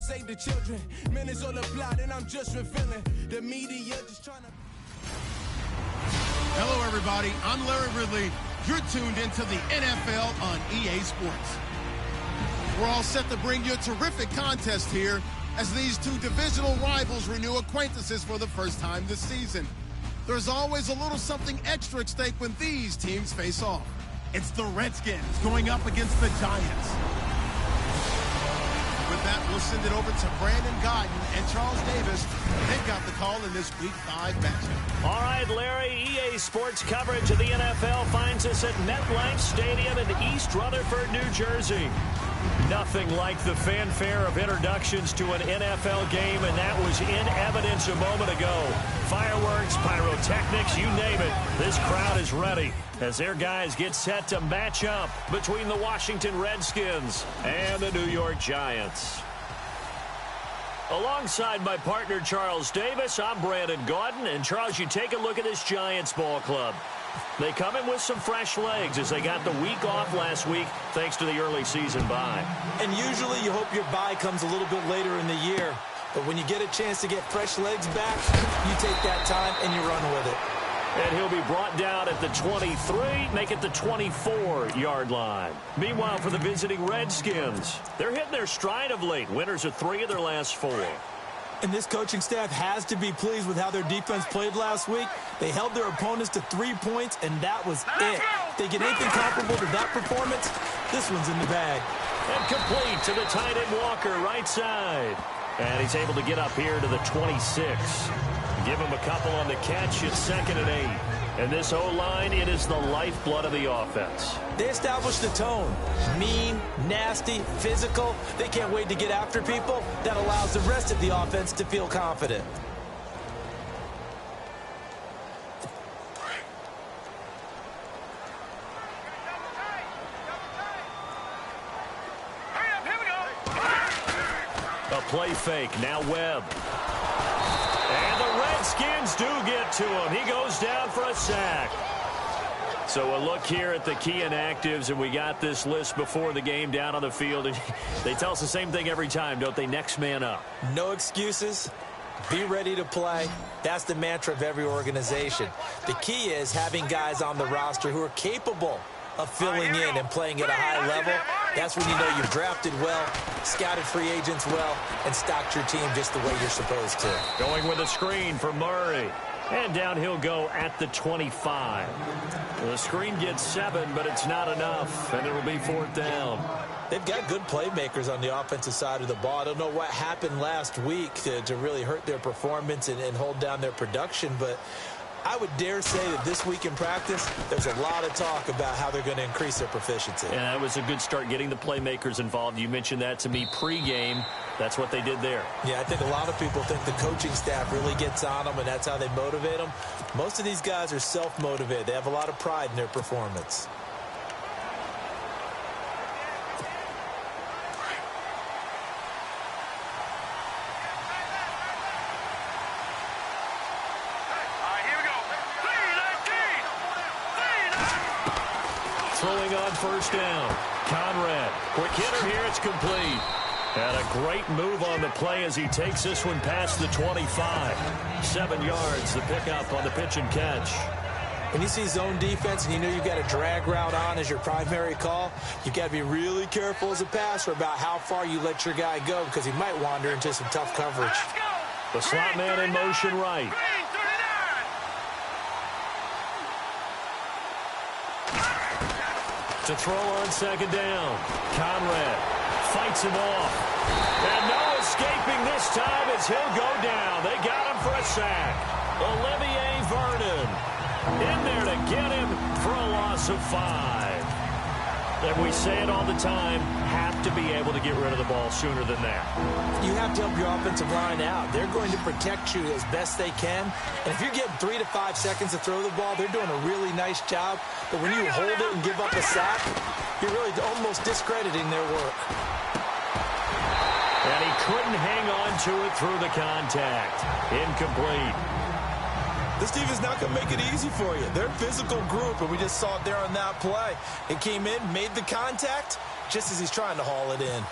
save the children. Minutes on the plot, and I'm just revealing. The media just trying to... Hello, everybody. I'm Larry Ridley. You're tuned into the NFL on EA Sports. We're all set to bring you a terrific contest here as these two divisional rivals renew acquaintances for the first time this season. There's always a little something extra at stake when these teams face off. It's the Redskins going up against the Giants. With that, we'll send it over to Brandon Godden and Charles Davis. They've got the call in this Week 5 matchup. All right, Larry, EA Sports coverage of the NFL finds us at MetLife Stadium in East Rutherford, New Jersey. Nothing like the fanfare of introductions to an NFL game, and that was in evidence a moment ago. Fireworks, pyrotechnics, you name it. This crowd is ready as their guys get set to match up between the Washington Redskins and the New York Giants. Alongside my partner, Charles Davis, I'm Brandon Gaudin. And, Charles, you take a look at this Giants ball club. They come in with some fresh legs as they got the week off last week thanks to the early season bye. And usually you hope your bye comes a little bit later in the year. But when you get a chance to get fresh legs back, you take that time and you run with it. And he'll be brought down at the 23, make it the 24-yard line. Meanwhile, for the visiting Redskins, they're hitting their stride of late. Winners of 3 of their last 4. And this coaching staff has to be pleased with how their defense played last week. They held their opponents to 3 points, and that was it. If they get anything comparable to that performance, this one's in the bag. And complete to the tight end Walker, right side. And he's able to get up here to the 26. Give him a couple on the catch. It's 2nd and 8. And this O-line, it is the lifeblood of the offense. They established the tone. Mean, nasty, physical. They can't wait to get after people. That allows the rest of the offense to feel confident. A play fake. Now Webb. And the Redskins do get to him. He goes down for a sack. So a look here at the key inactives, and we got this list before the game down on the field. And they tell us the same thing every time, don't they? Next man up. No excuses. Be ready to play. That's the mantra of every organization. The key is having guys on the roster who are capable of filling in and playing at a high level. That's when you know you've drafted well, scouted free agents well, and stocked your team just the way you're supposed to. Going with a screen for Murray. And down he'll go at the 25. The screen gets 7, but it's not enough, and it'll be 4th down. They've got good playmakers on the offensive side of the ball. I don't know what happened last week to really hurt their performance and hold down their production, but I would dare say that this week in practice, there's a lot of talk about how they're going to increase their proficiency. And that was a good start, getting the playmakers involved. You mentioned that to me pregame. That's what they did there. Yeah, I think a lot of people think the coaching staff really gets on them, and that's how they motivate them. Most of these guys are self-motivated. They have a lot of pride in their performance. Throwing on 1st down. Conrad. Quick hitter here. It's complete. And a great move on the play as he takes this one past the 25. 7 yards, the pickup on the pitch and catch. When you see zone defense and you know you've got a drag route on as your primary call, you've got to be really careful as a passer about how far you let your guy go because he might wander into some tough coverage. The slot man in motion right. To throw on 2nd down. Conrad fights him off. And no escaping this time as he'll go down. They got him for a sack. Olivier Vernon in there to get him for a loss of 5. And we say it all the time, have to be able to get rid of the ball sooner than that. You have to help your offensive line out. They're going to protect you as best they can. And if you're getting 3 to 5 seconds to throw the ball, they're doing a really nice job. But when you hold it and give up a sack, you're really almost discrediting their work. And he couldn't hang on to it through the contact. Incomplete. This defense is not going to make it easy for you. They're a physical group, and we just saw it there on that play. It came in, made the contact, just as he's trying to haul it in.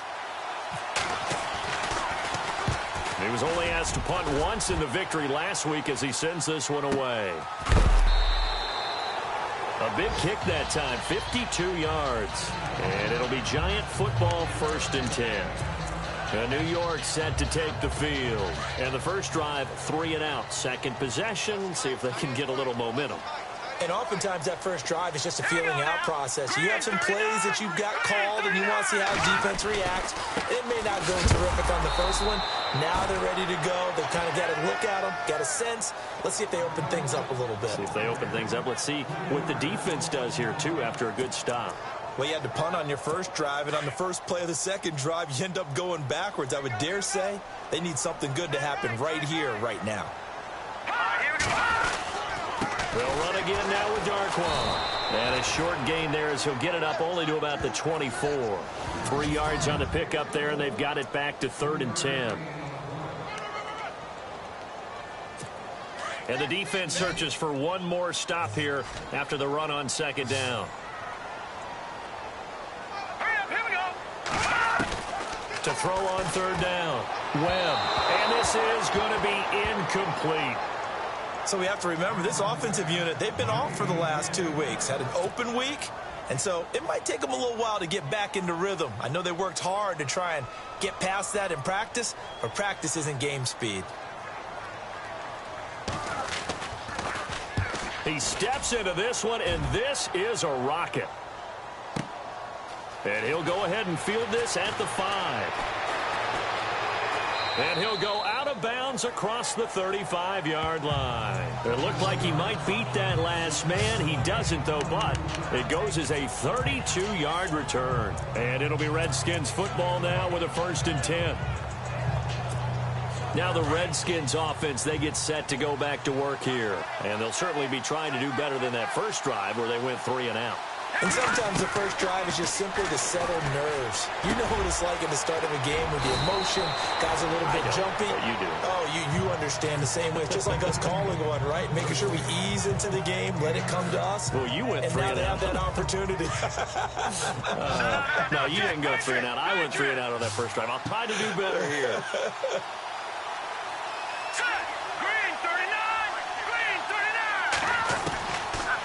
He was only asked to punt once in the victory last week as he sends this one away. A big kick that time, 52 yards. And it'll be Giant football, 1st and 10. New York set to take the field. And the first drive, 3 and out. Second possession, see if they can get a little momentum. And oftentimes that first drive is just a feeling out process. You have some plays that you've got called and you want to see how the defense reacts. It may not go terrific on the first one. Now they're ready to go. They've kind of got to look at them, got a sense. Let's see if they open things up a little bit. See if they open things up. Let's see what the defense does here, too, after a good stop. Well, you had to punt on your first drive, and on the first play of the second drive, you end up going backwards. I would dare say they need something good to happen right here, right now. They'll run again now with Darkwan. And a short gain there as he'll get it up only to about the 24. 3 yards on the pickup there, and they've got it back to 3rd and 10. And the defense searches for one more stop here after the run on 2nd down. To throw on 3rd down. Webb. And this is going to be incomplete. So we have to remember this offensive unit, they've been off for the last 2 weeks. Had an open week, and so it might take them a little while to get back into rhythm. I know they worked hard to try and get past that in practice, but practice isn't game speed. He steps into this one, and this is a rocket. And he'll go ahead and field this at the 5. And he'll go out of bounds across the 35-yard line. It looked like he might beat that last man. He doesn't, though, but it goes as a 32-yard return. And it'll be Redskins football now with a 1st and 10. Now the Redskins offense, they get set to go back to work here. And they'll certainly be trying to do better than that first drive where they went 3 and out. And sometimes the first drive is just simply to settle nerves. You know what it's like at the start of a game with the emotion. Guys are a little bit jumpy. You do. Oh, you understand the same way. It's just like us calling one, right? Making sure we ease into the game, let it come to us. Well, you went 3 and out. And now they have that opportunity. No, you didn't go 3 and out. I went 3 and out on that first drive. I'll try to do better here.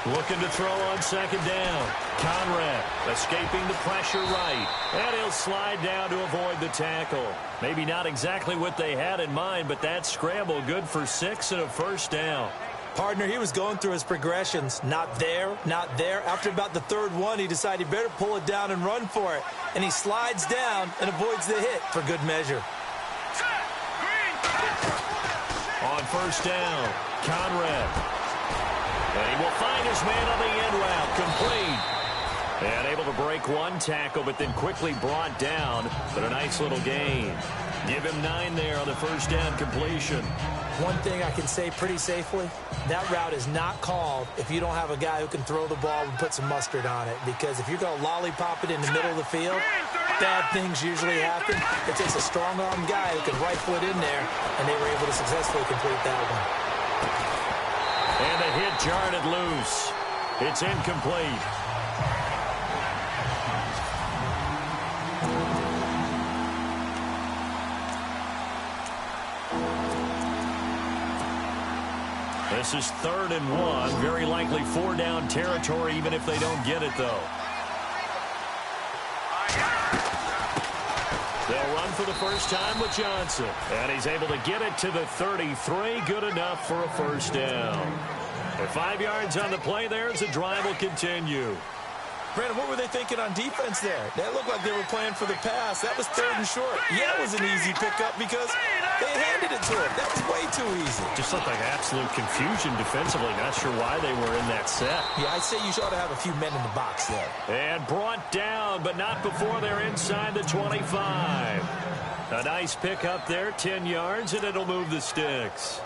Looking to throw on 2nd down. Conrad escaping the pressure right. And he'll slide down to avoid the tackle. Maybe not exactly what they had in mind, but that scramble good for 6 and a 1st down. Partner, he was going through his progressions. Not there, not there. After about the 3rd one, he decided he better pull it down and run for it. And he slides down and avoids the hit for good measure. On 1st down, Conrad. And he will find his man on the end route, complete. And able to break one tackle, but then quickly brought down. But a nice little gain. Give him 9 there on the 1st down completion. One thing I can say pretty safely, that route is not called if you don't have a guy who can throw the ball and put some mustard on it. Because if you're going to lollipop it in the middle of the field, bad things usually happen. It takes a strong-armed guy who can rifle it in there, and they were able to successfully complete that one. And the hit jarred it loose. It's incomplete. This is 3rd and 1. Very likely 4-down territory, even if they don't get it, though. They'll run for the first time with Johnson. And he's able to get it to the 33. Good enough for a 1st down. And 5 yards on the play there as the drive will continue. Brandon, what were they thinking on defense there? That looked like they were playing for the pass. That was 3rd and short. Yeah, it was an easy pickup because they handed it to him. That was way too easy. Just looked like absolute confusion defensively. Not sure why they were in that set. Yeah, I'd say you ought to have a few men in the box there. And brought down, but not before they're inside the 25. A nice pickup there, 10 yards, and it'll move the sticks.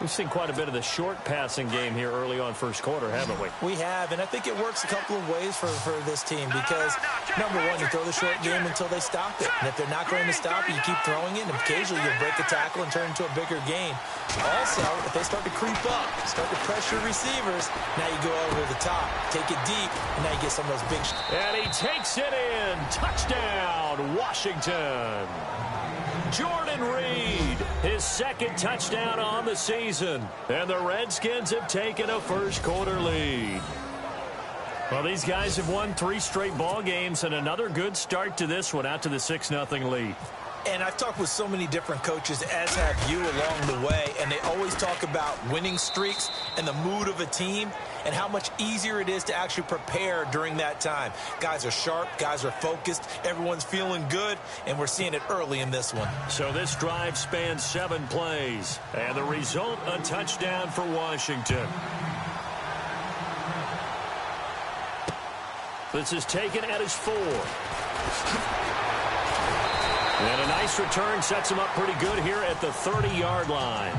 We've seen quite a bit of the short passing game here early on first quarter, haven't we? We have, and I think it works a couple of ways for this team because, number one, you throw the short game until they stop it. And if they're not going to stop it, you keep throwing it, and occasionally you'll break a tackle and turn into a bigger gain. Also, if they start to creep up, start to pressure receivers, now you go over the top, take it deep, and now you get some of those big... And he takes it in. Touchdown, Washington. Jordan Reed, his second touchdown on the season. And the Redskins have taken a first-quarter lead. Well, these guys have won 3 straight ball games, and another good start to this one out to the 6-0 lead. And I've talked with so many different coaches, as have you, along the way, and they always talk about winning streaks and the mood of a team and how much easier it is to actually prepare during that time. Guys are sharp, guys are focused, everyone's feeling good, and we're seeing it early in this one. So this drive spans 7 plays, and the result, a touchdown for Washington. This is taken at his 4. And a nice return sets him up pretty good here at the 30-yard line.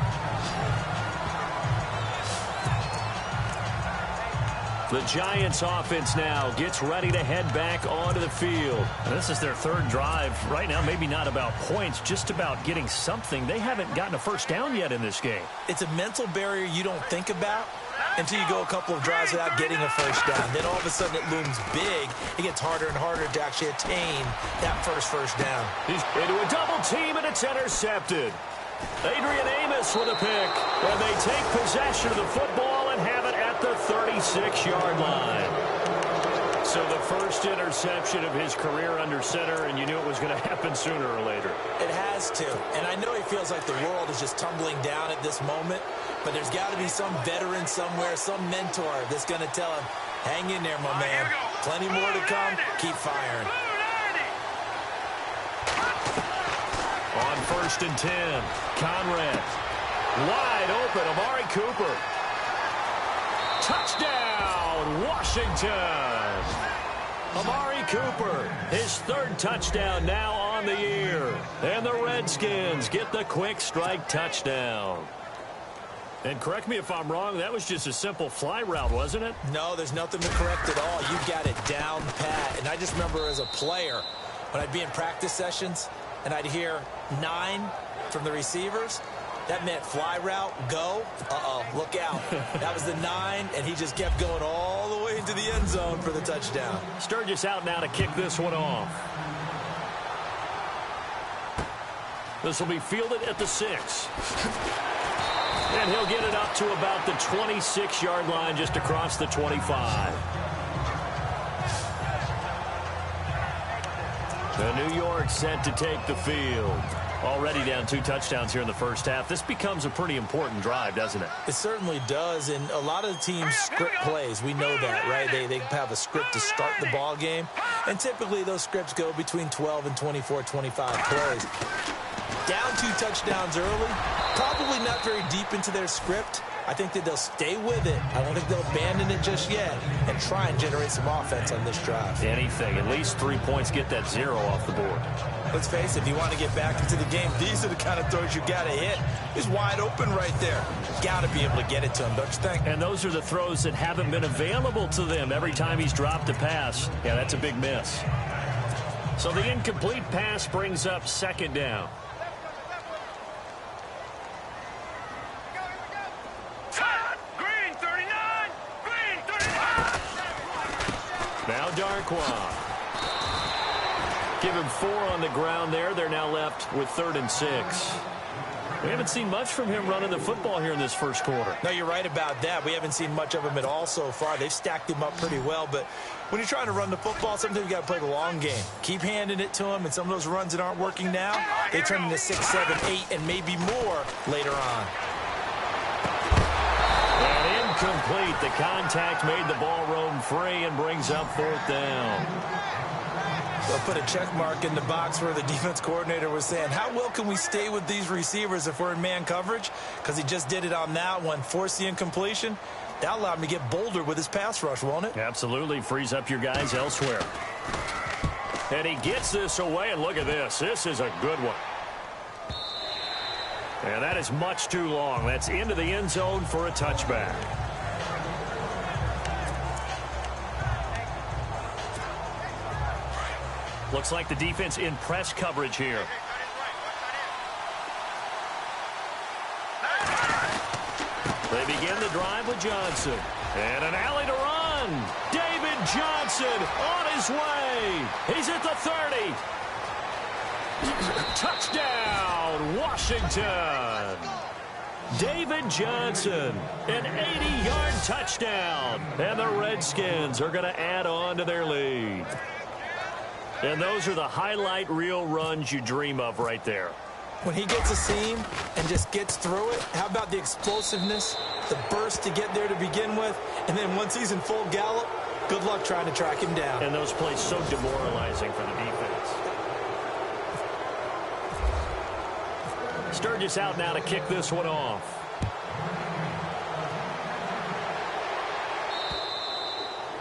The Giants offense now gets ready to head back onto the field. And this is their 3rd drive. Right now, maybe not about points, just about getting something. They haven't gotten a first down yet in this game. It's a mental barrier you don't think about until you go a couple of drives without getting a first down. Then all of a sudden it looms big. It gets harder and harder to actually attain that first down. He's into a double team, and it's intercepted. Adrian Amos with a pick. And they take possession of the football and have it at the 36-yard line. So the first interception of his career under center, and you knew it was going to happen sooner or later. It has to. And I know he feels like the world is just tumbling down at this moment, but there's got to be some veteran somewhere, some mentor that's going to tell him, hang in there, my man. Plenty more to come. Keep firing. On 1st and 10, Conrad. Wide open, Amari Cooper. Touchdown, Washington. Amari Cooper, his 3rd touchdown now on the year. And the Redskins get the quick strike touchdown. And correct me if I'm wrong, that was just a simple fly route, wasn't it? No, there's nothing to correct at all. You got it down pat. And I just remember as a player, when I'd be in practice sessions, and I'd hear 9 from the receivers, that meant fly route, go. Uh-oh, look out. That was the 9, and he just kept going all the way into the end zone for the touchdown. Sturgis out now to kick this one off. This will be fielded at the 6. And he'll get it up to about the 26-yard line, just across the 25. The New York set to take the field. Already down 2 touchdowns here in the first half. This becomes a pretty important drive, doesn't it? It certainly does, and a lot of the teams script plays. We know that, right? They have a script to start the ball game, and typically those scripts go between 12 and 24, 25 plays. Down 2 touchdowns early, probably not very deep into their script. I think that they'll stay with it. I don't think they'll abandon it just yet and try and generate some offense on this drive. Anything. At least 3 points, get that 0 off the board. Let's face it, if you want to get back into the game, these are the kind of throws you got to hit. He's wide open right there. Got to be able to get it to him, don't you think? And those are the throws that haven't been available to them every time he's dropped a pass. Yeah, that's a big miss. So the incomplete pass brings up 2nd down. Now Darkwa. Give him 4 on the ground there. They're now left with 3rd and 6. We haven't seen much from him running the football here in this first quarter. No, you're right about that. We haven't seen much of him at all so far. They've stacked him up pretty well, but when you're trying to run the football, sometimes you got to play the long game. Keep handing it to him, and some of those runs that aren't working now, they turn into 6, 7, 8, and maybe more later on. And incomplete. The contact made the ball roam free and brings up 4th down. They'll put a check mark in the box where the defense coordinator was saying, how well can we stay with these receivers if we're in man coverage? Because he just did it on that one, forced the incompletion. That'll allow him to get bolder with his pass rush, won't it? Absolutely. Frees up your guys elsewhere. And he gets this away, and look at this. This is a good one. And that is much too long. That's into the end zone for a touchback. Looks like the defense in press coverage here. They begin the drive with Johnson. And an alley to run. David Johnson on his way. He's at the 30. Touchdown, Washington. David Johnson, an 80-yard touchdown. And the Redskins are going to add on to their lead. And those are the highlight reel runs you dream of right there. When he gets a seam and just gets through it, how about the explosiveness, the burst to get there to begin with, and then once he's in full gallop, good luck trying to track him down. And those plays so demoralizing for the defense. Sturgis out now to kick this one off.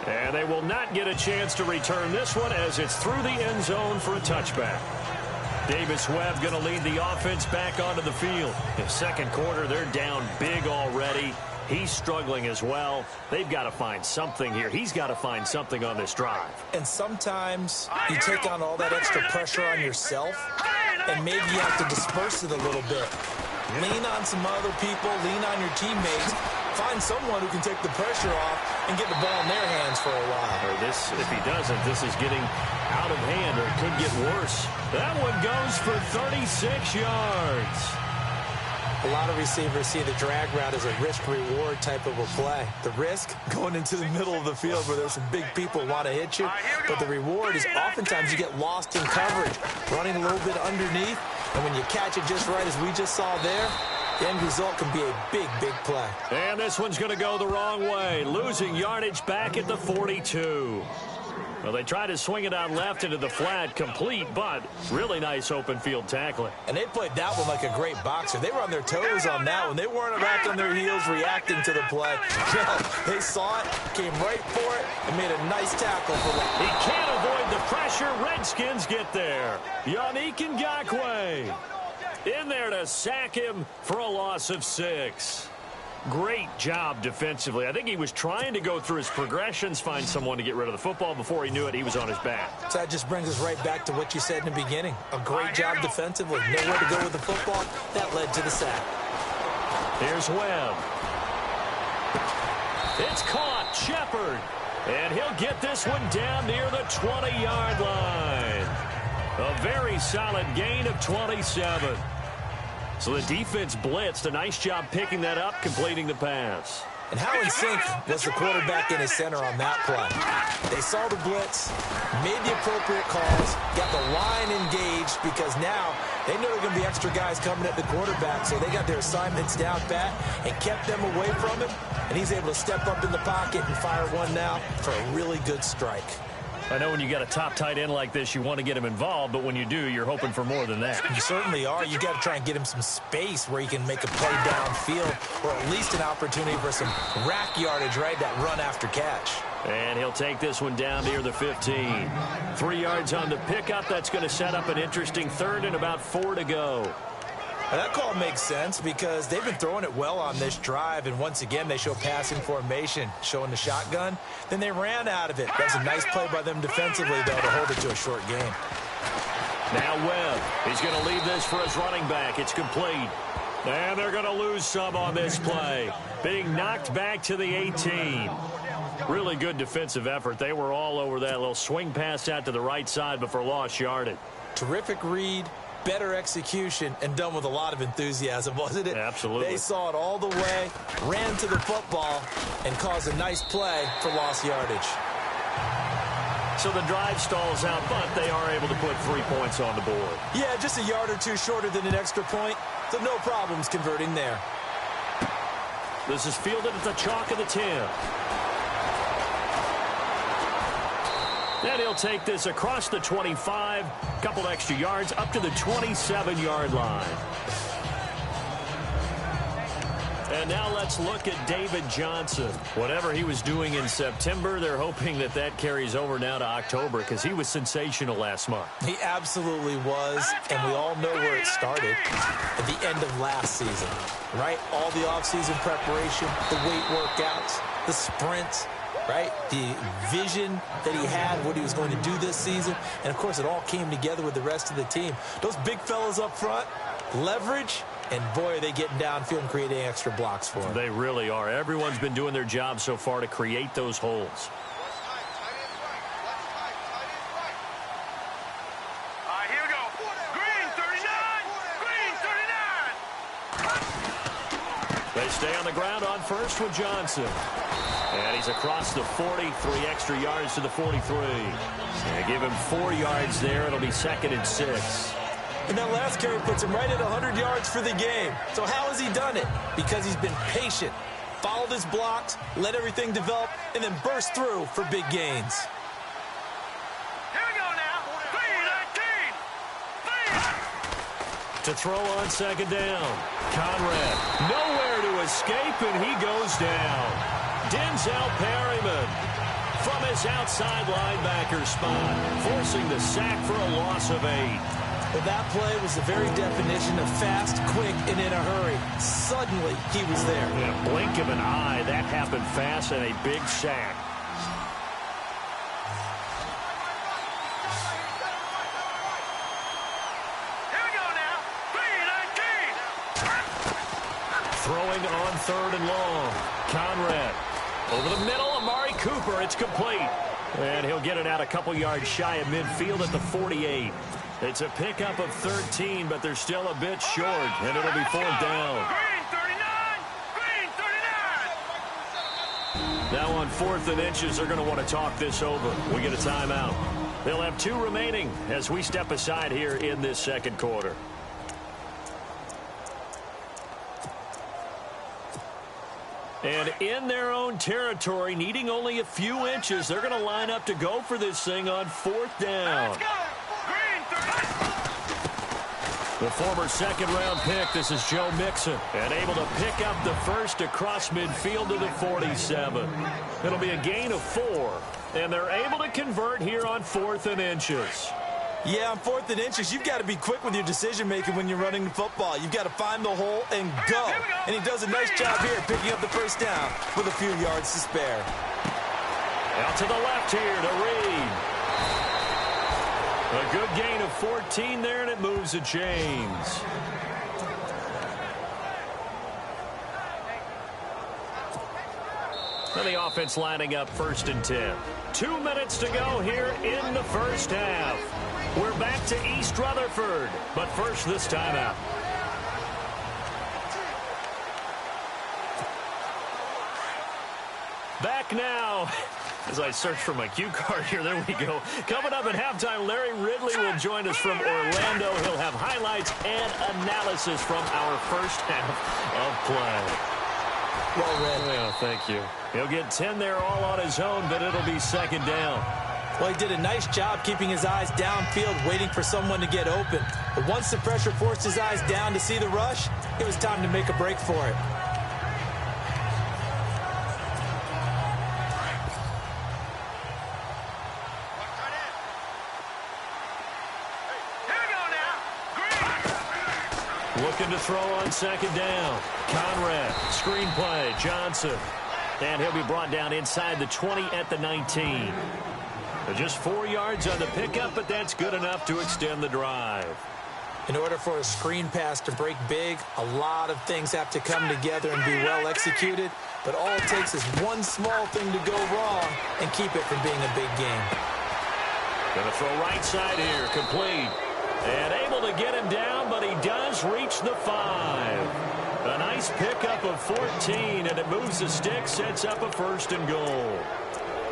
And they will not get a chance to return this one as it's through the end zone for a touchback. Davis Webb going to lead the offense back onto the field. In second quarter, they're down big already. He's struggling as well. They've got to find something here. He's got to find something on this drive. And sometimes you take on all that extra pressure on yourself, and maybe you have to disperse it a little bit. Lean on some other people, lean on your teammates. Find someone who can take the pressure off and get the ball in their hands for a while. Or this, if he doesn't, this is getting out of hand, or it could get worse. That one goes for 36 yards. A lot of receivers see the drag route as a risk-reward type of a play. The risk, going into the middle of the field where there's some big people want to hit you. But the reward is oftentimes you get lost in coverage, running a little bit underneath. And when you catch it just right, as we just saw there, the end result can be a big, big play. And this one's going to go the wrong way, losing yardage back at the 42. Well, they tried to swing it out left into the flat, complete, but really nice open field tackling. And they played that one like a great boxer. They were on their toes on that one. They weren't back on their heels reacting to the play. No, they saw it, came right for it, and made a nice tackle for them. He can't avoid the pressure. Redskins get there. Yannick Ngakoue in there to sack him for a loss of 6. Great job defensively. I think he was trying to go through his progressions, find someone to get rid of the football. Before he knew it, he was on his back. So that just brings us right back to what you said in the beginning. A great job defensively. Nowhere to go with the football. That led to the sack. Here's Webb. It's caught. Shepard. And he'll get this one down near the 20-yard line. A very solid gain of 27. So the defense blitzed. A nice job picking that up, completing the pass. And how in sync was the quarterback in his center on that play? They saw the blitz, made the appropriate calls, got the line engaged, because now they know there are going to be extra guys coming at the quarterback, so they got their assignments down pat and kept them away from him, and he's able to step up in the pocket and fire one now for a really good strike. I know when you got a top tight end like this, you want to get him involved, but when you do, you're hoping for more than that. You certainly are. You got to try and get him some space where he can make a play downfield, or at least an opportunity for some rack yardage, right? That run after catch. And he'll take this one down near the 15. 3 yards on the pickup. That's going to set up an interesting third and about 4 to go. Now that call makes sense because they've been throwing it well on this drive, and once again they show passing formation, showing the shotgun. Then they ran out of it. That's a nice play by them defensively, though, to hold it to a short game. Now Webb. He's going to leave this for his running back. It's complete. And they're going to lose some on this play. Being knocked back to the 18. Really good defensive effort. They were all over that little swing pass out to the right side before lost yardage. Terrific read. Better execution, and done with a lot of enthusiasm, wasn't it? Absolutely. They saw it all the way, ran to the football, and caused a nice play for lost yardage. So the drive stalls out, but they are able to put 3 points on the board. Yeah, just a yard or two shorter than an extra point, so no problems converting there. This is fielded at the chalk of the 10. Then he'll take this across the 25, couple extra yards, up to the 27-yard line. And now let's look at David Johnson. Whatever he was doing in September, they're hoping that that carries over now to October because he was sensational last month. He absolutely was, and we all know where it started at the end of last season, right? All the offseason preparation, the weight workouts, the sprints, right? The vision that he had, what he was going to do this season. And, of course, it all came together with the rest of the team. Those big fellas up front, leverage, and, boy, are they getting downfield and creating extra blocks for him. They really are. Everyone's been doing their job so far to create those holes. Here we go. Green. They stay on the ground on first with Johnson. And he's across the 40, 3 extra yards to the 43. And give him 4 yards there. It'll be 2nd and 6. And that last carry puts him right at 100 yards for the game. So how has he done it? Because he's been patient, followed his blocks, let everything develop, and then burst through for big gains. Here we go now. 3-19. To throw on 2nd down. Conrad nowhere to escape, and he goes down. Denzel Perryman from his outside linebacker spot, forcing the sack for a loss of 8. Well, that play was the very definition of fast, quick, and in a hurry. Suddenly, he was there. In a blink of an eye, that happened fast, and a big sack. Here we go now. 3-19. Throwing on 3rd and long. Conrad over the middle. Amari Cooper. It's complete. And he'll get it out a couple yards shy of midfield at the 48. It's a pickup of 13, but they're still a bit short, and it'll be 4th down. Green 39. Green 39. Now on 4th and inches, they're going to want to talk this over. We get a timeout. They'll have 2 remaining as we step aside here in this 2nd quarter. And in their own territory, needing only a few inches, they're going to line up to go for this thing on 4th down. Let's go. Green 39. The former 2nd-round pick, this is Joe Mixon, and able to pick up the first across midfield to the 47. It'll be a gain of 4, and they're able to convert here on 4th and inches. Yeah, on 4th and inches, you've got to be quick with your decision-making when you're running the football. You've got to find the hole and go. And he does a nice job here picking up the first down with a few yards to spare. Out to the left here to Reed. A good gain of 14 there, and it moves the chains. And the offense lining up 1st and 10. 2 minutes to go here in the first half. We're back to East Rutherford, but first this timeout. Back now. As I search for my cue card here, there we go. Coming up at halftime, Larry Ridley will join us from Orlando. He'll have highlights and analysis from our first half of play. Well read. Well, thank you. He'll get 10 there all on his own, but it'll be 2nd down. Well, he did a nice job keeping his eyes downfield, waiting for someone to get open. But once the pressure forced his eyes down to see the rush, it was time to make a break for it. Looking to throw on 2nd down. Conrad, screenplay, Johnson. And he'll be brought down inside the 20 at the 19. Just 4 yards on the pickup, but that's good enough to extend the drive. In order for a screen pass to break big, a lot of things have to come together and be well executed. But all it takes is one small thing to go wrong and keep it from being a big game. Going to throw right side here, complete. And able to get him down, but he does reach the 5. A nice pickup of 14, and it moves the stick, sets up a 1st and goal.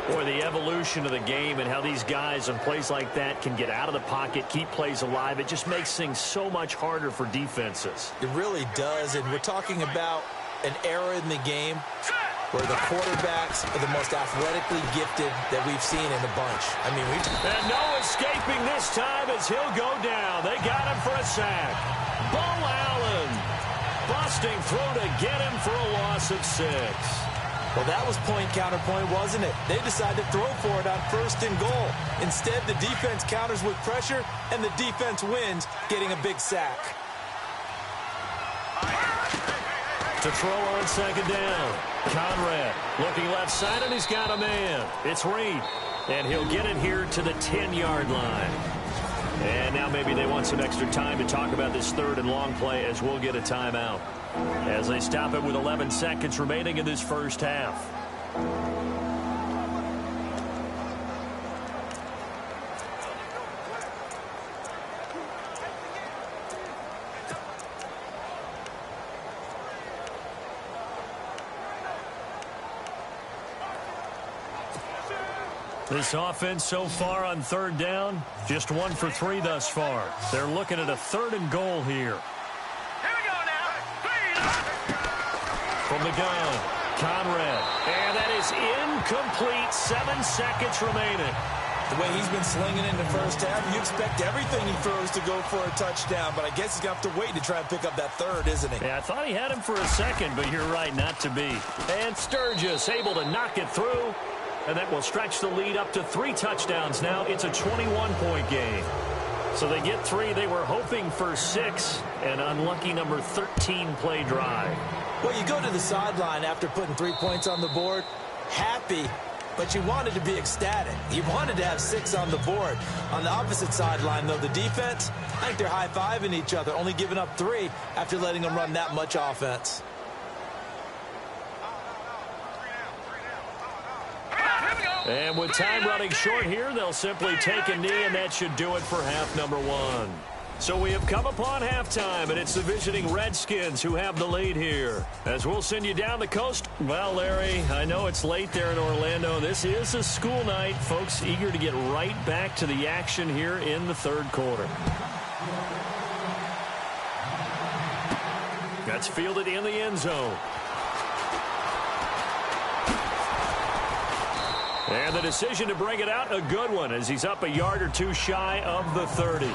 Boy, the evolution of the game and how these guys in plays like that can get out of the pocket, keep plays alive, it just makes things so much harder for defenses. It really does, and we're talking about an era in the game where the quarterbacks are the most athletically gifted that we've seen in a bunch. I mean, And no escaping this time as he'll go down. They got him for a sack. Bo Allen busting through to get him for a loss of 6. Well, that was point-counterpoint, wasn't it? They decided to throw for it on 1st and goal. Instead, the defense counters with pressure, and the defense wins, getting a big sack. To throw on 2nd down. Conrad looking left side, and he's got a man. It's Reed, and he'll get it here to the 10-yard line. And now maybe they want some extra time to talk about this 3rd and long play as we'll get a timeout. As they stop it with 11 seconds remaining in this first half. This offense so far on third down, just 1 for 3 thus far. They're looking at a 3rd and goal here. Here we go now. From the gun, Conrad. And that is incomplete. 7 seconds remaining. The way he's been slinging in the first half, you expect everything he throws to go for a touchdown, but I guess he's going to have to wait to try and pick up that 3rd, isn't he? Yeah, I thought he had him for a second, but you're right, not to be. And Sturgis able to knock it through, and that will stretch the lead up to 3 touchdowns now. It's a 21-point game. So they get 3. They were hoping for 6, an unlucky number 13 play drive. Well, you go to the sideline after putting 3 points on the board, happy, but you wanted to be ecstatic. You wanted to have 6 on the board. On the opposite sideline, though, the defense, I think they're high-fiving each other, only giving up 3 after letting them run that much offense. And with time running short here, they'll simply take a knee, and that should do it for half number 1. So we have come upon halftime, and it's the visiting Redskins who have the lead here. As we'll send you down the coast. Well, Larry, I know it's late there in Orlando. This is a school night. Folks eager to get right back to the action here in the 3rd quarter. That's fielded in the end zone. And the decision to bring it out, a good one, as he's up a yard or 2 shy of the 30.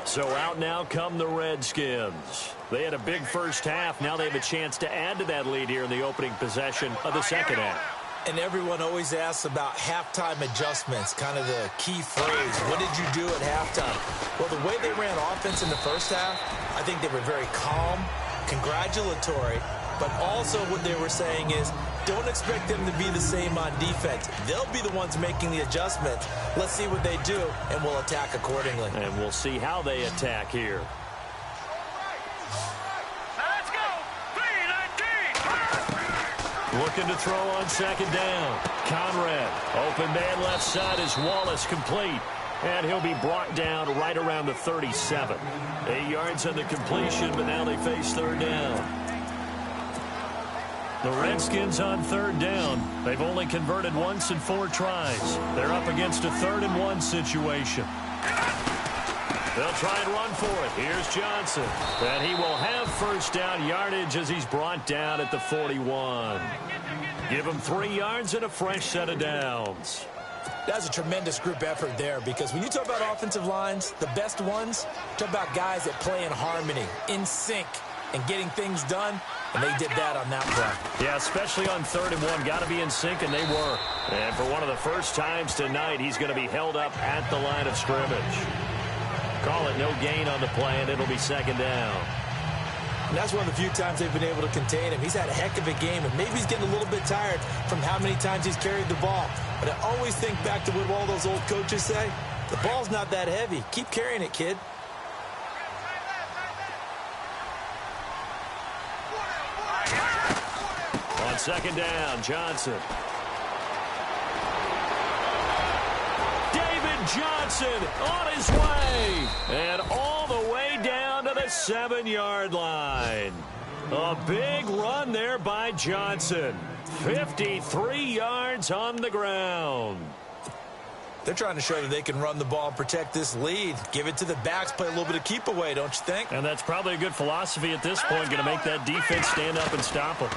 So out now come the Redskins. They had a big first half. Now they have a chance to add to that lead here in the opening possession of the second half. And everyone always asks about halftime adjustments, kind of the key phrase. What did you do at halftime? Well, the way they ran offense in the first half, I think they were very calm, congratulatory, but also what they were saying is, don't expect them to be the same on defense. They'll be the ones making the adjustments. Let's see what they do, and we'll attack accordingly. And we'll see how they attack here. Let's go. 3-19. Looking to throw on second down. Conrad, open man left side is Wallace complete. And he'll be brought down right around the 37. 8 yards on the completion, but now they face 3rd down. The Redskins on 3rd down. They've only converted once in 4 tries. They're up against a 3rd and 1 situation. They'll try and run for it. Here's Johnson. And he will have first down yardage as he's brought down at the 41. Give him 3 yards and a fresh set of downs. That's a tremendous group effort there, because when you talk about offensive lines, the best ones, talk about guys that play in harmony, in sync, and getting things done, and they did that on that play. Yeah, especially on 3rd and 1. Got to be in sync, and they were. And for one of the first times tonight, he's going to be held up at the line of scrimmage. Call it no gain on the play, and it'll be 2nd down. And that's one of the few times they've been able to contain him. He's had a heck of a game, and maybe he's getting a little bit tired from how many times he's carried the ball. But I always think back to what all those old coaches say. The ball's not that heavy. Keep carrying it, kid. On 2nd down, Johnson. David Johnson on his way. And all the way down to the 7-yard line. A big run there by Johnson. 53 yards on the ground. They're trying to show that they can run the ball and protect this lead. Give it to the backs, play a little bit of keep away, don't you think? And that's probably a good philosophy at this point. Going to make that defense stand up and stop them.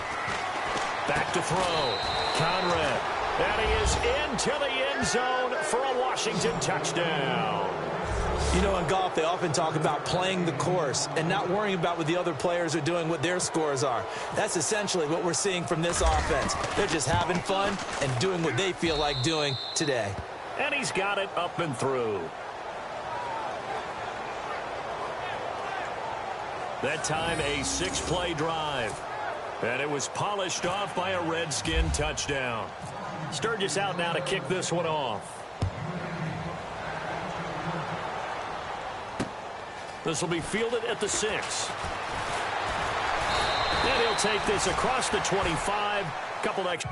Back to throw. Conrad. And he is into the end zone for a Washington touchdown. You know, in golf, they often talk about playing the course and not worrying about what the other players are doing, what their scores are. That's essentially what we're seeing from this offense. They're just having fun and doing what they feel like doing today. And he's got it up and through. That time, a 6-play drive. And it was polished off by a Redskin touchdown. Sturgis out now to kick this one off. This will be fielded at the 6. And he'll take this across the 25. Couple extra.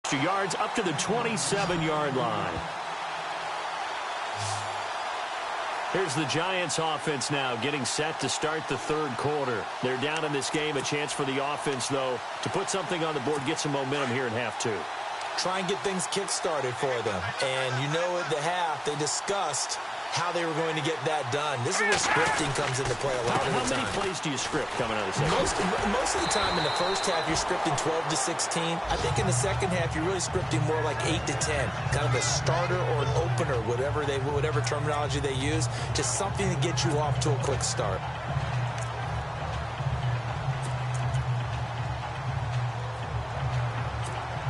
extra yards up to the 27-yard line. Here's the Giants offense now getting set to start the third quarter. They're down in this game. A chance for the offense, though, to put something on the board, get some momentum here in half two. Try and get things kick-started for them. And you know at the half, they discussed how they were going to get that done. This is where scripting comes into play a lot of the time. How many plays do you script coming out of the second? Most of the time in the first half, you're scripting 12 to 16. I think in the second half, you're really scripting more like 8 to 10. Kind of a starter or an opener, whatever terminology they use. Just something to get you off to a quick start.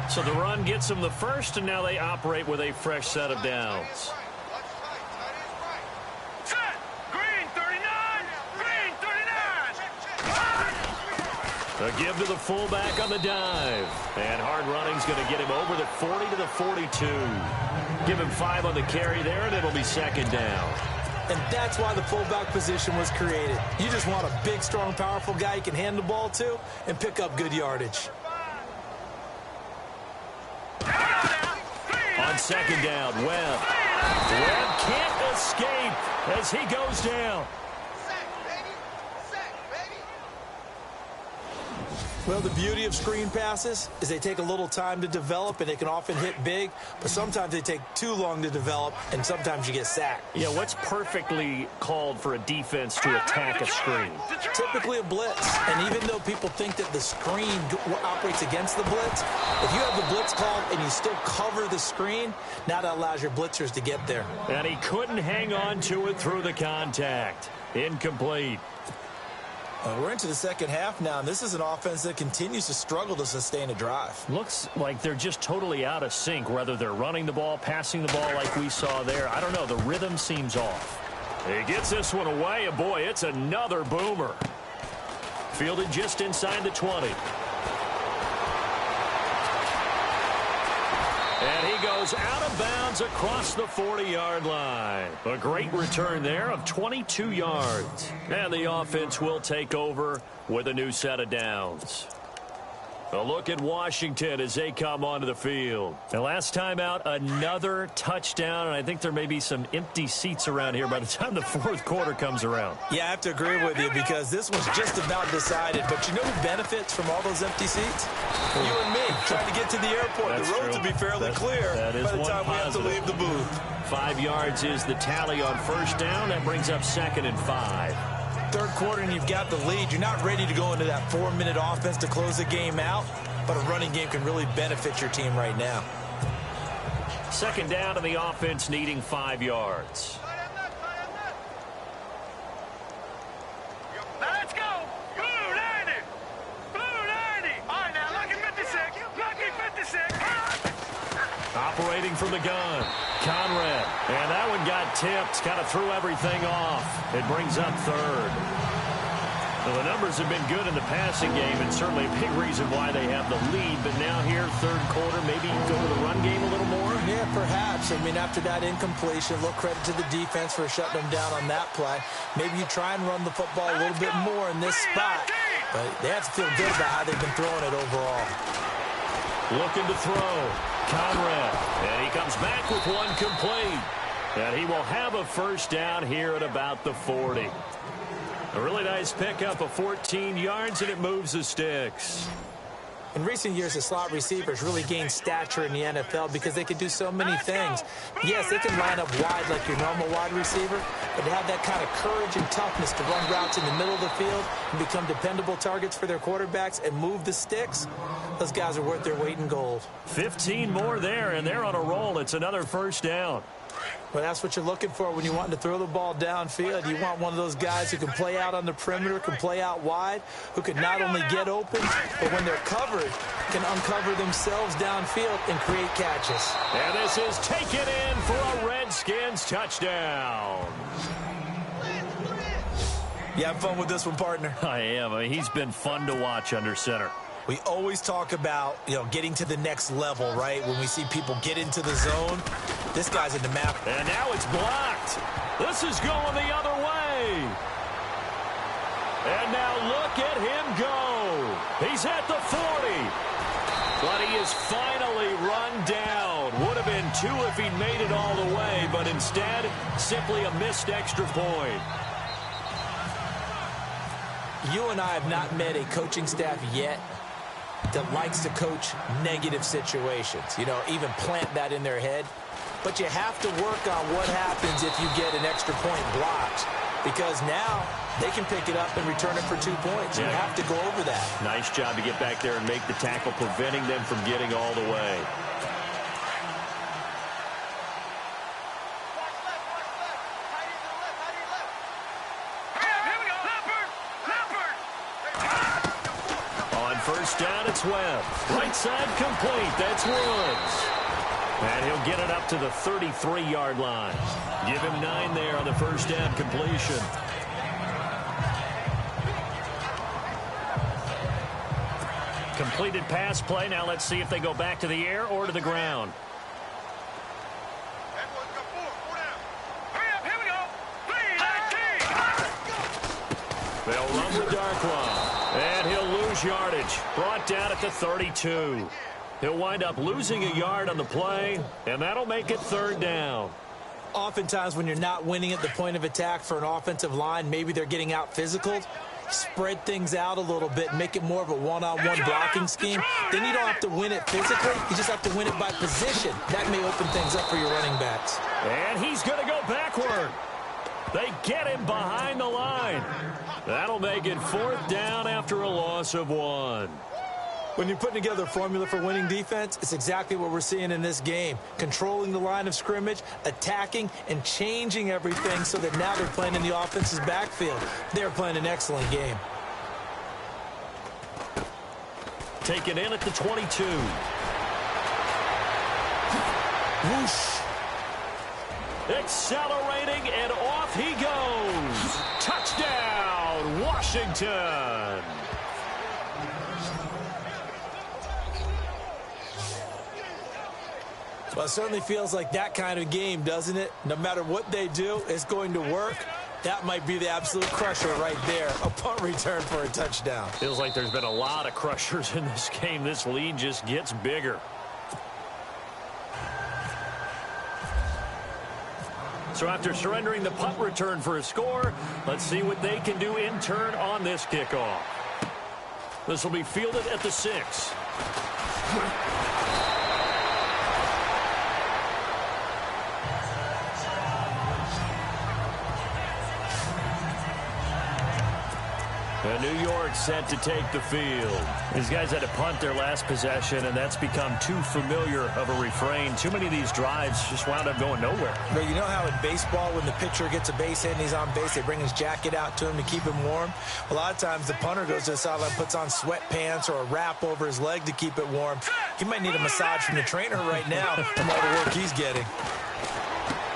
So the run gets them the first, and now they operate with a fresh set of downs. Set. Green 39. Green 39. A give to the fullback on the dive. And hard running's going to get him over the 40 to the 42. Give him 5 on the carry there, and it'll be second down. And that's why the fullback position was created. You just want a big, strong, powerful guy you can hand the ball to and pick up good yardage. On second down, Webb. Webb can't escape as he goes down. Well, the beauty of screen passes is they take a little time to develop, and they can often hit big, but sometimes they take too long to develop, and sometimes you get sacked. Yeah, what's perfectly called for a defense to attack a screen? Typically a blitz, and even though people think that the screen operates against the blitz, if you have the blitz called and you still cover the screen, now that allows your blitzers to get there. And he couldn't hang on to it through the contact. Incomplete. We're into the second half now, and this is an offense that continues to struggle to sustain a drive. Looks like they're just totally out of sync, whether they're running the ball, passing the ball like we saw there. I don't know. The rhythm seems off. He gets this one away, and boy, it's another boomer. Fielded just inside the 20. And he goes out of bounds across the 40-yard line. A great return there of 22 yards. And the offense will take over with a new set of downs. A look at Washington as they come onto the field. The last time out, another touchdown, and I think there may be some empty seats around here by the time the fourth quarter comes around. Yeah, I have to agree with you because this one's just about decided. But you know who benefits from all those empty seats? You and me, trying to get to the airport. That's the roads true. will be fairly clear by the time we have to leave the booth. 5 yards is the tally on first down. That brings up 2nd and 5. Third quarter and you've got the lead. You're not ready to go into that 4-minute offense to close the game out, but a running game can really benefit your team right now. Second down to the offense needing 5 yards. Now let's go. Blue 90. Blue 90. All right, now lucky 56. Lucky 56. Operating from the gun. Conrad. And that one got tipped. Kind of threw everything off. It brings up third. Well, the numbers have been good in the passing game, and certainly a big reason why they have the lead. But now here, third quarter, maybe go to the run game a little more? Yeah, perhaps. I mean, after that incompletion, a little credit to the defense for shutting them down on that play. Maybe you try and run the football a little bit more in this spot. But they have to feel good about how they've been throwing it overall. Looking to throw. Conrad. And he comes back with one complete. And he will have a first down here at about the 40. A really nice pickup of 14 yards, and it moves the sticks. In recent years, the slot receivers really gained stature in the NFL because they can do so many things. Yes, they can line up wide like your normal wide receiver, but to have that kind of courage and toughness to run routes in the middle of the field and become dependable targets for their quarterbacks and move the sticks, those guys are worth their weight in gold. 15 more there, and they're on a roll. It's another first down. Well, that's what you're looking for when you want to throw the ball downfield. You want one of those guys who can play out on the perimeter, can play out wide, who can not only get open, but when they're covered, can uncover themselves downfield and create catches. And this is taken in for a Redskins touchdown. You having fun with this one, partner? I am. I mean, he's been fun to watch under center. We always talk about, getting to the next level, right? When we see people get into the zone, this guy's in the map. And now it's blocked. This is going the other way. And now look at him go. He's at the 40. But he is is finally run down. Would have been 2 if he'd made it all the way, but instead, simply a missed extra point. You and I have not met a coaching staff yet that likes to coach negative situations. You know, even plant that in their head. But you have to work on what happens if you get an extra point blocked, because now they can pick it up and return it for 2 points. You have to go over that. Nice job to get back there and make the tackle, preventing them from getting all the way. On first down, it's Webb. Right side complete. That's Woods. And he'll get it up to the 33-yard line. Give him 9 there on the first down completion. Completed pass play. Now let's see if they go back to the air or to the ground. They'll run the dark one. And he'll lose yardage. Brought down at the 32. He'll wind up losing a yard on the play, and that'll make it 3rd down. Oftentimes when you're not winning at the point of attack for an offensive line, maybe they're getting out physical. Spread things out a little bit, make it more of a one-on-one blocking scheme. Then you don't have to win it physically. You just have to win it by position. That may open things up for your running backs. And he's going to go backward. They get him behind the line. That'll make it 4th down after a loss of 1. When you're putting together a formula for winning defense, it's exactly what we're seeing in this game. Controlling the line of scrimmage, attacking, and changing everything so that now they're playing in the offense's backfield. They're playing an excellent game. Taken in at the 22. Whoosh. Accelerating, and off he goes. Touchdown, Washington. Well, it certainly feels like that kind of game, doesn't it? No matter what they do, it's going to work. That might be the absolute crusher right there. A punt return for a touchdown. Feels like there's been a lot of crushers in this game. This lead just gets bigger. So after surrendering the punt return for a score, let's see what they can do in turn on this kickoff. This will be fielded at the 6. And New York set to take the field. These guys had to punt their last possession, and that's become too familiar of a refrain. Too many of these drives just wound up going nowhere. But you know how in baseball, when the pitcher gets a base hit and he's on base, they bring his jacket out to him to keep him warm? A lot of times the punter goes to the sideline, puts on sweatpants or a wrap over his leg to keep it warm. He might need a massage from the trainer right now from all the work he's getting.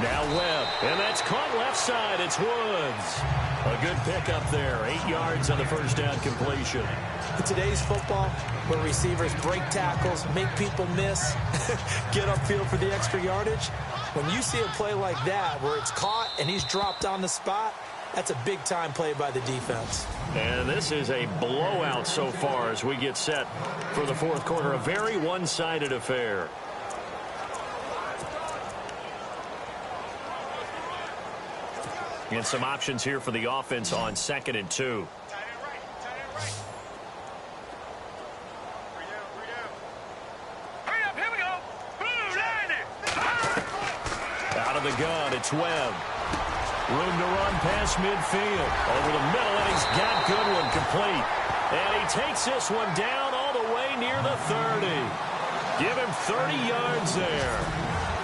Now Webb, and that's caught left side. It's Woods. A good pickup there. 8 yards on the first down completion. In today's football, where receivers break tackles, make people miss, get upfield for the extra yardage, when you see a play like that where it's caught and he's dropped on the spot, that's a big-time play by the defense. And this is a blowout so far as we get set for the 4th quarter. A very one-sided affair. And some options here for the offense on 2nd and 2. Out of the gun, it's Webb. Room to run past midfield. Over the middle, and he's got Goodwin complete. And he takes this one down all the way near the 30. Give him 30 yards there.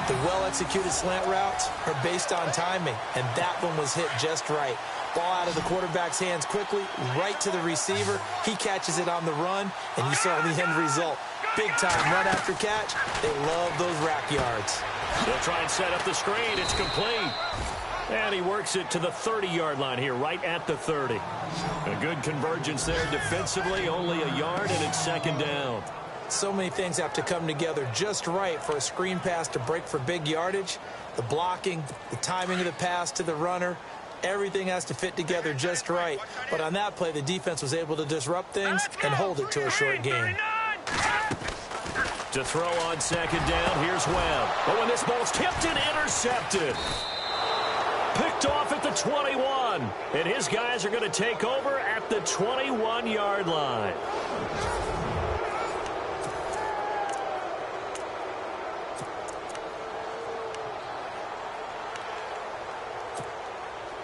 The well-executed slant routes are based on timing, and that one was hit just right. Ball out of the quarterback's hands quickly, right to the receiver. He catches it on the run, and you saw the end result. Big-time run after catch. They love those rack yards. They'll try and set up the screen. It's complete. And he works it to the 30-yard line here, right at the 30. A good convergence there defensively, only a yard, and it's 2nd down. So many things have to come together just right for a screen pass to break for big yardage. The blocking, the timing of the pass to the runner, everything has to fit together just right. But on that play, the defense was able to disrupt things and hold it to a short game. To throw on second down, here's Webb. But when this ball's tipped and intercepted. Picked off at the 21. And his guys are going to take over at the 21-yard line.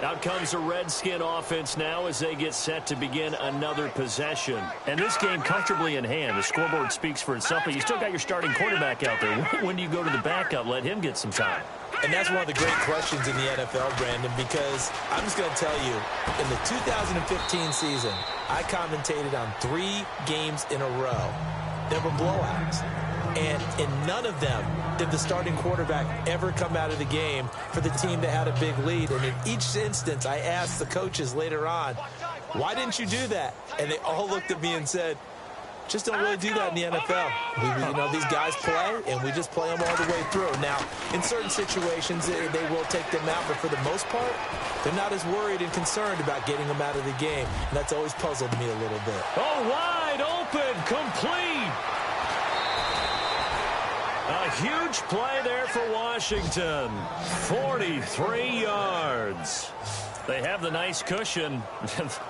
Out comes the Redskin offense now as they get set to begin another possession. And this game comfortably in hand. The scoreboard speaks for itself, but you still got your starting quarterback out there. When do you go to the backup? Let him get some time. And that's one of the great questions in the NFL, Brandon, because I'm just going to tell you, in the 2015 season, I commentated on 3 games in a row. There were blowouts. And in none of them did the starting quarterback ever come out of the game for the team that had a big lead. And in each instance, I asked the coaches later on, why didn't you do that? And they all looked at me and said, just don't really do that in the NFL. These guys play, and we just play them all the way through. Now, in certain situations, they will take them out, but for the most part, they're not as worried and concerned about getting them out of the game. And that's always puzzled me a little bit. Oh, wide open, complete. A huge play there for Washington. 43 yards. They have the nice cushion.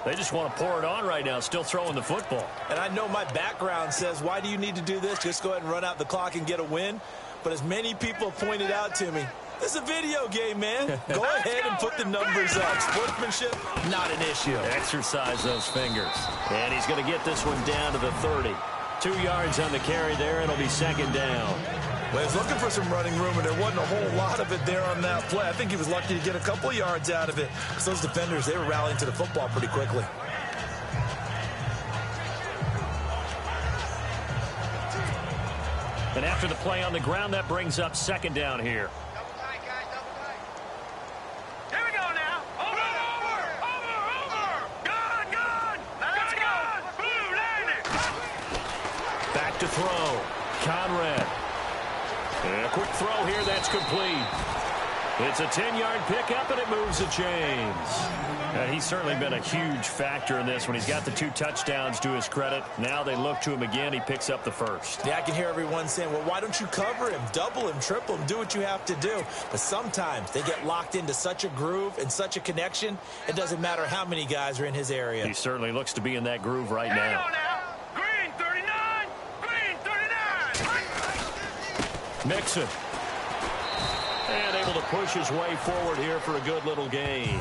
They just want to pour it on right now, still throwing the football. And I know my background says, why do you need to do this? Just go ahead and run out the clock and get a win. But as many people pointed out to me, this is a video game, man. Go ahead and put the numbers up. Sportsmanship, not an issue. Exercise those fingers. And he's going to get this one down to the 30. 2 yards on the carry there. It'll be second down. Well, he was looking for some running room, and there wasn't a whole lot of it there on that play. I think he was lucky to get a couple of yards out of it, because those defenders, they were rallying to the football pretty quickly. And after the play on the ground, that brings up second down here. Here we go now. Over. Good. Let's go. Blue, landing. Back to throw. Conrad. And a quick throw here, that's complete. It's a 10-yard pickup, and it moves the chains. And he's certainly been a huge factor in this when he's got the 2 touchdowns to his credit. Now they look to him again. He picks up the first. Yeah, I can hear everyone saying, well, why don't you cover him, double him, triple him, do what you have to do. But sometimes they get locked into such a groove and such a connection, it doesn't matter how many guys are in his area. He certainly looks to be in that groove right now. Green 39. Mixon. And able to push his way forward here for a good little gain.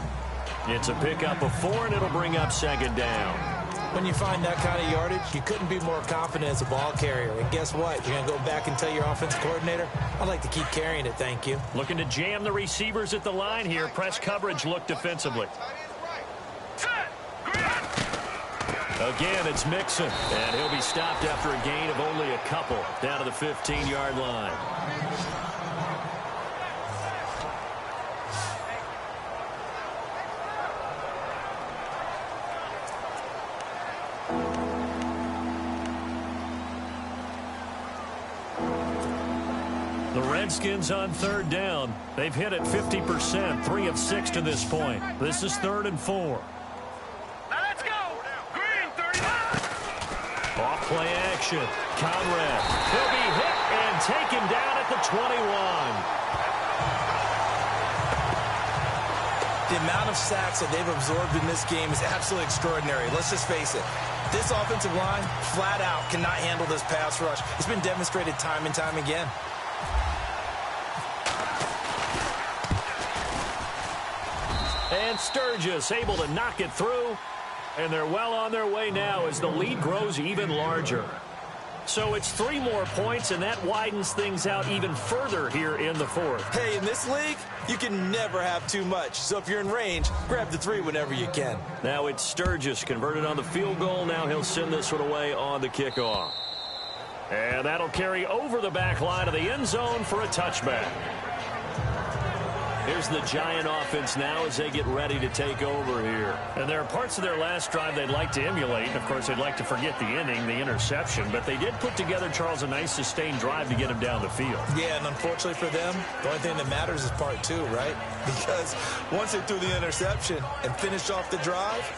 It's a pickup of 4, and it'll bring up second down. When you find that kind of yardage, you couldn't be more confident as a ball carrier. And guess what? You're going to go back and tell your offensive coordinator, I'd like to keep carrying it, thank you. Looking to jam the receivers at the line here. Press coverage look defensively. Again, it's Mixon. And he'll be stopped after a gain of only a couple down to the 15-yard line. The Redskins on third down. They've hit it 50%, 3 of 6 to this point. This is 3rd and 4. Let's go. Green 39. Off play action. Conrad. He'll be hit and taken down at the 21. The amount of sacks that they've absorbed in this game is absolutely extraordinary. Let's just face it. This offensive line, flat out, cannot handle this pass rush. It's been demonstrated time and time again. And Sturgis able to knock it through. And they're well on their way now as the lead grows even larger. So it's 3 more points, and that widens things out even further here in the 4th. Hey, in this league, you can never have too much. So if you're in range, grab the 3 whenever you can. Now it's Sturgis converted on the field goal. Now he'll send this one away on the kickoff. And that'll carry over the back line of the end zone for a touchback. Here's the Giant offense now as they get ready to take over here. And there are parts of their last drive they'd like to emulate. And, of course, they'd like to forget the inning, the interception. But they did put together, Charles, a nice sustained drive to get him down the field. Yeah, and unfortunately for them, the only thing that matters is part 2, right? Because once they threw the interception and finished off the drive,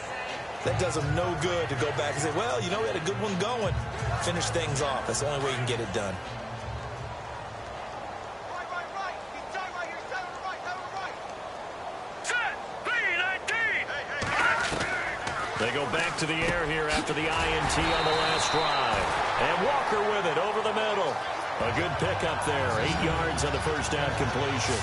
that does them no good to go back and say, well, you know, we had a good one going. Finish things off. That's the only way you can get it done. They go back to the air here after the INT on the last drive. And Walker with it over the middle. A good pickup there. 8 yards on the first down completion.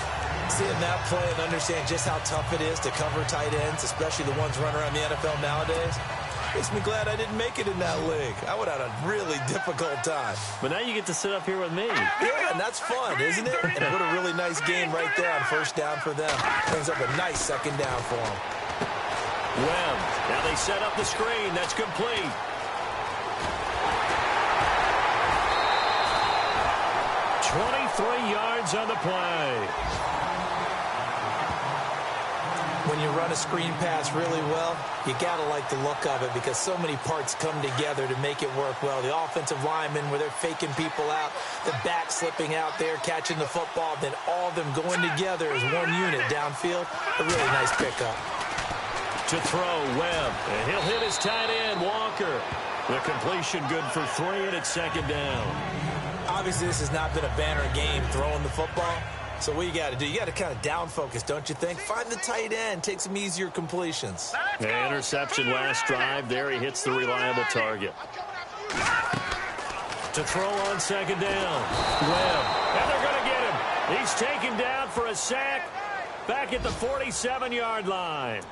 Seeing that play and understand just how tough it is to cover tight ends, especially the ones running around the NFL nowadays, makes me glad I didn't make it in that league. I would have had a really difficult time. But now you get to sit up here with me. Yeah, and that's fun, isn't it? And what a really nice game right there on first down for them. Brings up a nice second down for them. Webb. Now they set up the screen. That's complete. Yards on the play. When you run a screen pass really well, you got to like the look of it because so many parts come together to make it work well. The offensive linemen, where they're faking people out, the back slipping out there, catching the football, then all of them going together as one unit downfield. A really nice pickup. To throw, Webb. And he'll hit his tight end, Walker. The completion good for 3, and it's second down. Obviously, this has not been a banner game throwing the football. So what you got to do, you got to kind of down focus, don't you think? Find the tight end, take some easier completions. The interception last drive. There he hits the reliable target. To throw on second down. Webb. And they're going to get him. He's taken down for a sack back at the 47-yard line.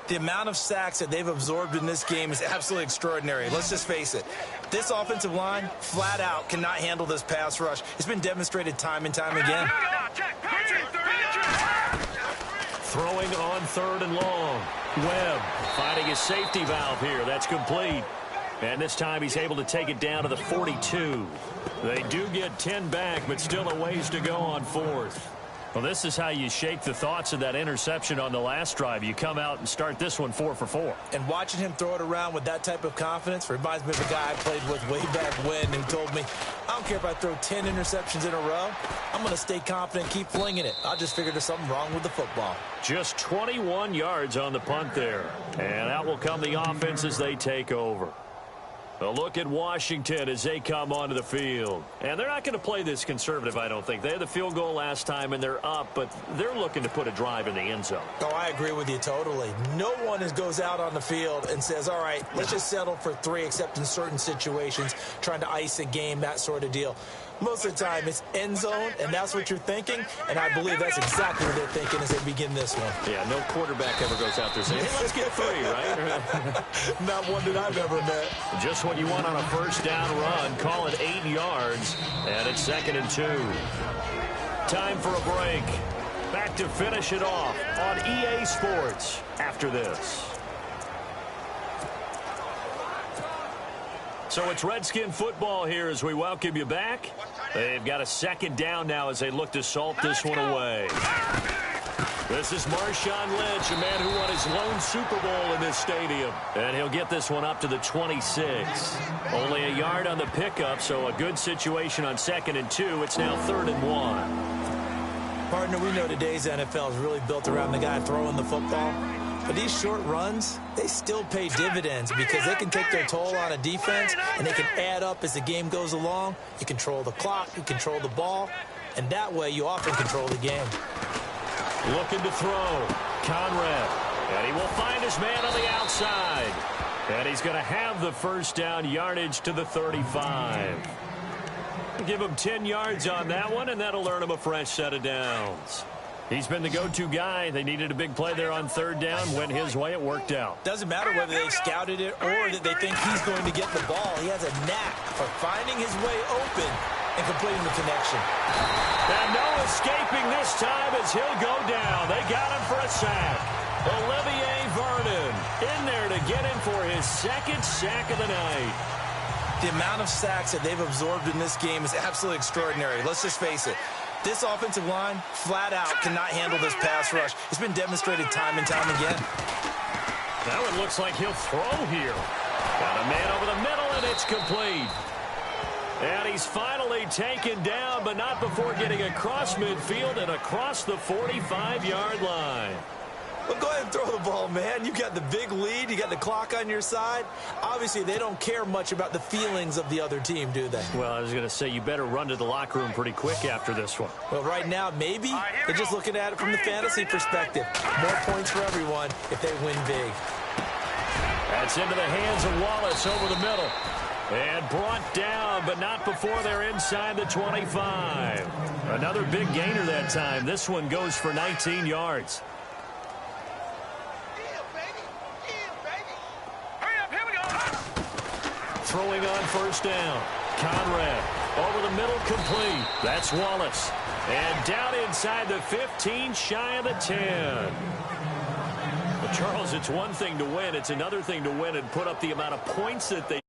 The amount of sacks that they've absorbed in this game is absolutely extraordinary. Let's just face it. This offensive line, flat out, cannot handle this pass rush. It's been demonstrated time and time again. Throwing on 3rd and long. Webb finding his safety valve here. That's complete. And this time he's able to take it down to the 42. They do get 10 back, but still a ways to go on 4th. Well, this is how you shake the thoughts of that interception on the last drive. You come out and start this one 4 for 4. And watching him throw it around with that type of confidence reminds me of a guy I played with way back when who told me, I don't care if I throw 10 interceptions in a row. I'm going to stay confident and keep flinging it. I just figured there's something wrong with the football. Just 21 yards on the punt there. And out will come the offense as they take over. A look at Washington as they come onto the field. And they're not going to play this conservative, I don't think. They had the field goal last time, and they're up, but they're looking to put a drive in the end zone. Oh, I agree with you totally. No one goes out on the field and says, all right, let's just settle for 3, except in certain situations, trying to ice a game, that sort of deal. Most of the time, it's end zone, and that's what you're thinking, and I believe that's exactly what they're thinking as they begin this one. Yeah, no quarterback ever goes out there saying, hey, let's get 3, right? Not one that I've ever met. Just what you want on a first down run. Call it 8 yards, and it's 2nd and 2. Time for a break. Back to finish it off on EA Sports after this. So it's Redskin football here as we welcome you back. They've got a second down now as they look to salt this one away. This is Marshawn Lynch, a man who won his lone Super Bowl in this stadium. And he'll get this one up to the 26. Only a yard on the pickup, so a good situation on 2nd and 2. It's now 3rd and 1. Partner, we know today's NFL is really built around the guy throwing the football. But these short runs, they still pay dividends because they can take their toll on a defense and they can add up as the game goes along. You control the clock, you control the ball, and that way you often control the game. Looking to throw. Conrad. And he will find his man on the outside. And he's going to have the first down yardage to the 35. Give him 10 yards on that one, and that'll earn him a fresh set of downs. He's been the go-to guy. They needed a big play there on 3rd down. Went his way. It worked out. Doesn't matter whether they scouted it or that they think he's going to get the ball. He has a knack for finding his way open and completing the connection. And no escaping this time as he'll go down. They got him for a sack. Olivier Vernon in there to get him for his 2nd sack of the night. The amount of sacks that they've absorbed in this game is absolutely extraordinary. Let's just face it. This offensive line, flat out, cannot handle this pass rush. It's been demonstrated time and time again. Now it looks like he'll throw here. Got a man over the middle, and it's complete. And he's finally taken down, but not before getting across midfield and across the 45-yard line. Well, go ahead and throw the ball, man. You got the big lead. You got the clock on your side. Obviously, they don't care much about the feelings of the other team, do they? Well, I was going to say, you better run to the locker room pretty quick after this one. Well, right now, maybe. They're just looking at it from the fantasy perspective. More points for everyone if they win big. That's into the hands of Wallace over the middle. And brought down, but not before they're inside the 25. Another big gainer that time. This one goes for 19 yards. Hurry up, here we go. Throwing on first down. Conrad over the middle, complete. That's Wallace. And down inside the 15, shy of the 10. Well, Charles, it's one thing to win. It's another thing to win and put up the amount of points that they